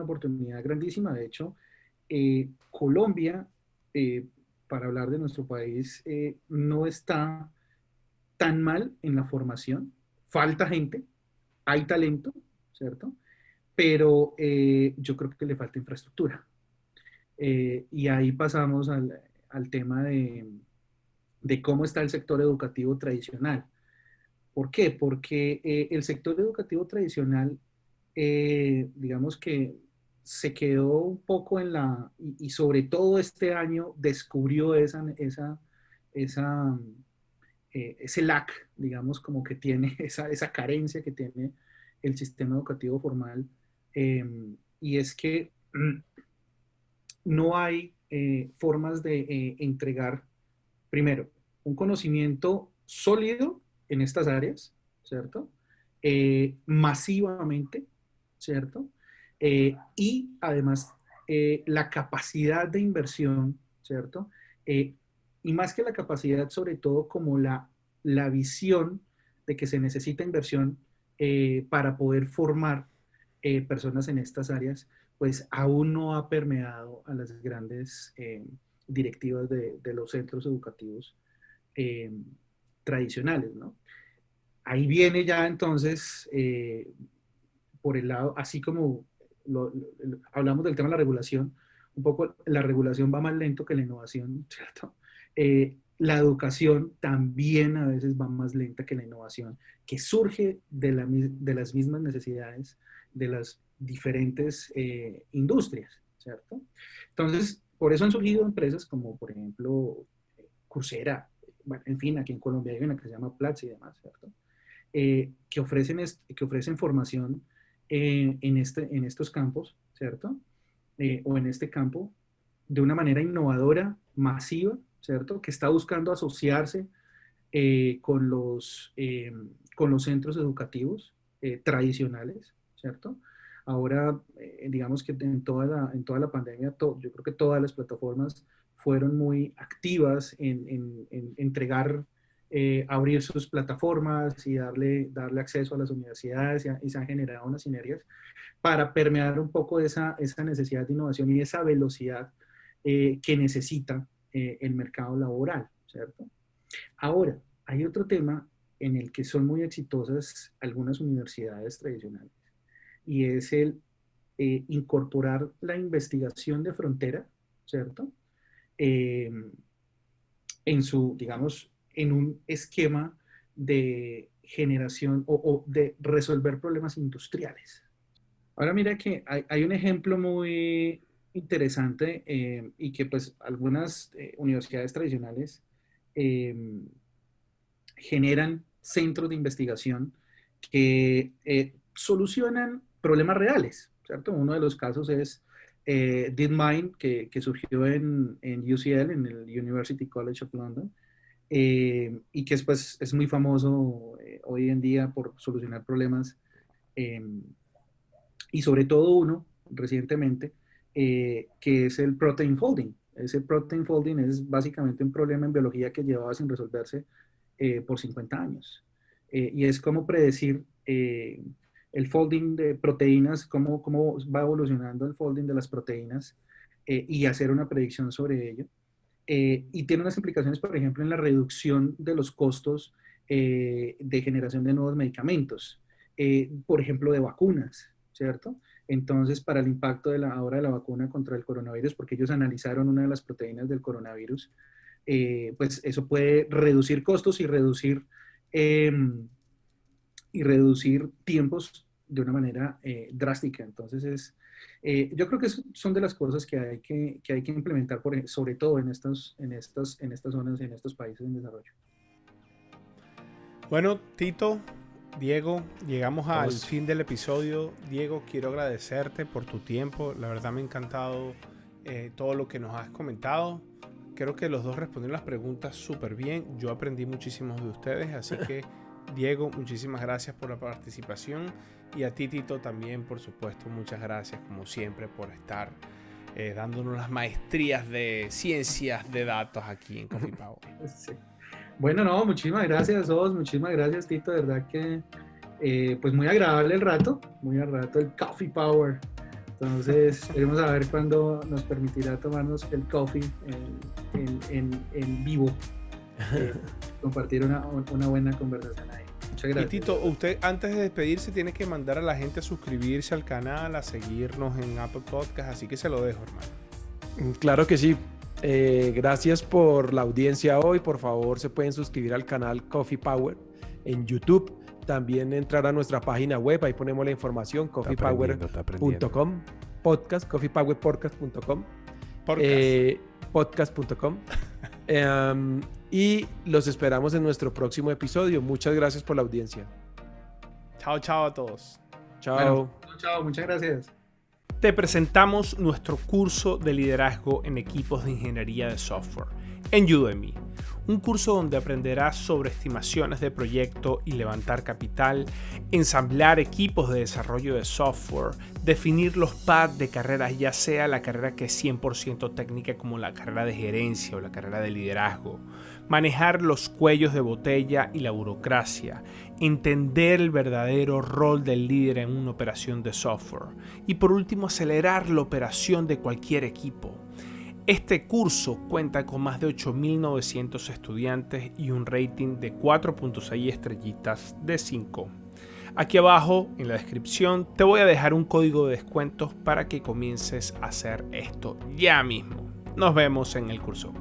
oportunidad grandísima. De hecho, Colombia, eh, para hablar de nuestro país, no está tan mal en la formación. Falta gente, hay talento, ¿cierto? Pero yo creo que le falta infraestructura. Y ahí pasamos al tema de cómo está el sector educativo tradicional. ¿Por qué? Porque el sector educativo tradicional, digamos que se quedó un poco y sobre todo este año descubrió esa, ese lack, digamos, como que tiene, esa carencia que tiene el sistema educativo formal. Y es que no hay formas de entregar, primero, un conocimiento sólido en estas áreas, ¿cierto? Masivamente, ¿cierto? Y además la capacidad de inversión, ¿cierto? Eh, y más que la capacidad, sobre todo como la visión de que se necesita inversión para poder formar personas en estas áreas, pues aún no ha permeado a las grandes directivas de los centros educativos eh, tradicionales, ¿no? Ahí viene ya entonces, por el lado, así como hablamos del tema de la regulación, un poco la regulación va más lento que la innovación, ¿cierto? La educación también a veces va más lenta que la innovación, que surge de las mismas necesidades de las diferentes industrias. ¿cierto? Entonces, por eso han surgido empresas como, por ejemplo, Coursera, bueno, en fin, aquí en Colombia hay una que se llama Platzi y demás, ¿cierto? Que ofrecen formación en estos campos, ¿cierto? O en este campo de una manera innovadora, masiva, ¿cierto? Que está buscando asociarse con los centros educativos tradicionales, ¿cierto? Ahora, digamos que en toda la pandemia, yo creo que todas las plataformas fueron muy activas en entregar, abrir sus plataformas y darle acceso a las universidades y se han generado unas sinergias para permear un poco esa necesidad de innovación y esa velocidad que necesita el mercado laboral, ¿cierto? Ahora, hay otro tema en el que son muy exitosas algunas universidades tradicionales y es el incorporar la investigación de frontera, ¿cierto? Eh, digamos, en un esquema de generación o de resolver problemas industriales. Ahora mira que hay un ejemplo muy interesante y que pues algunas universidades tradicionales eh, generan centros de investigación que solucionan problemas reales, ¿cierto? Uno de los casos es DeepMind, que surgió en UCL, en el University College of London, y que es muy famoso hoy en día por solucionar problemas, eh, y sobre todo uno, recientemente, que es el protein folding. Ese protein folding es básicamente un problema en biología que llevaba sin resolverse por 50 años. Y es cómo predecir el folding de proteínas, cómo va evolucionando el folding de las proteínas y hacer una predicción sobre ello. Y tiene unas implicaciones, por ejemplo, en la reducción de los costos de generación de nuevos medicamentos, por ejemplo, de vacunas, ¿cierto? Entonces, para el impacto ahora de la vacuna contra el coronavirus, porque ellos analizaron una de las proteínas del coronavirus, pues eso puede reducir costos eh, y reducir tiempos de una manera drástica. Entonces, yo creo que son de las cosas que hay que implementar, sobre todo en estas zonas, en estos países en desarrollo. Bueno, Tito, Diego, llegamos al fin del episodio. Diego, quiero agradecerte por tu tiempo. La verdad me ha encantado todo lo que nos has comentado. Creo que los dos respondieron las preguntas súper bien. Yo aprendí muchísimo de ustedes, así que Diego, muchísimas gracias por la participación. Y a ti, Tito, también, por supuesto, muchas gracias, como siempre, por estar dándonos las maestrías de ciencias de datos aquí en Coffee Power. Sí. Bueno, no, muchísimas gracias, Os, muchísimas gracias, Tito, de verdad que pues muy agradable el rato, el Coffee Power. Entonces, esperemos a ver cuándo nos permitirá tomarnos el coffee en vivo, compartir una buena conversación ahí. Muchas gracias. Y Tito, usted antes de despedirse tiene que mandar a la gente a suscribirse al canal, a seguirnos en Apple Podcast, así que se lo dejo, hermano. Claro que sí. Gracias por la audiencia hoy. Por favor, se pueden suscribir al canal Coffee Power en YouTube. También entrar a nuestra página web, ahí ponemos la información, coffeepower.com, podcast, coffeepowerpodcast.com, podcast.com. Y los esperamos en nuestro próximo episodio. Muchas gracias por la audiencia. Chao a todos. Chao. Bueno, chao, muchas gracias. Te presentamos nuestro curso de liderazgo en equipos de ingeniería de software en Udemy. Un curso donde aprenderás sobre estimaciones de proyecto y levantar capital, ensamblar equipos de desarrollo de software, definir los paths de carreras, ya sea la carrera que es 100% técnica como la carrera de gerencia o la carrera de liderazgo, manejar los cuellos de botella y la burocracia, entender el verdadero rol del líder en una operación de software y por último acelerar la operación de cualquier equipo. Este curso cuenta con más de 8.900 estudiantes y un rating de 4.6 estrellitas de 5. Aquí abajo en la descripción te voy a dejar un código de descuentos para que comiences a hacer esto ya mismo. Nos vemos en el curso.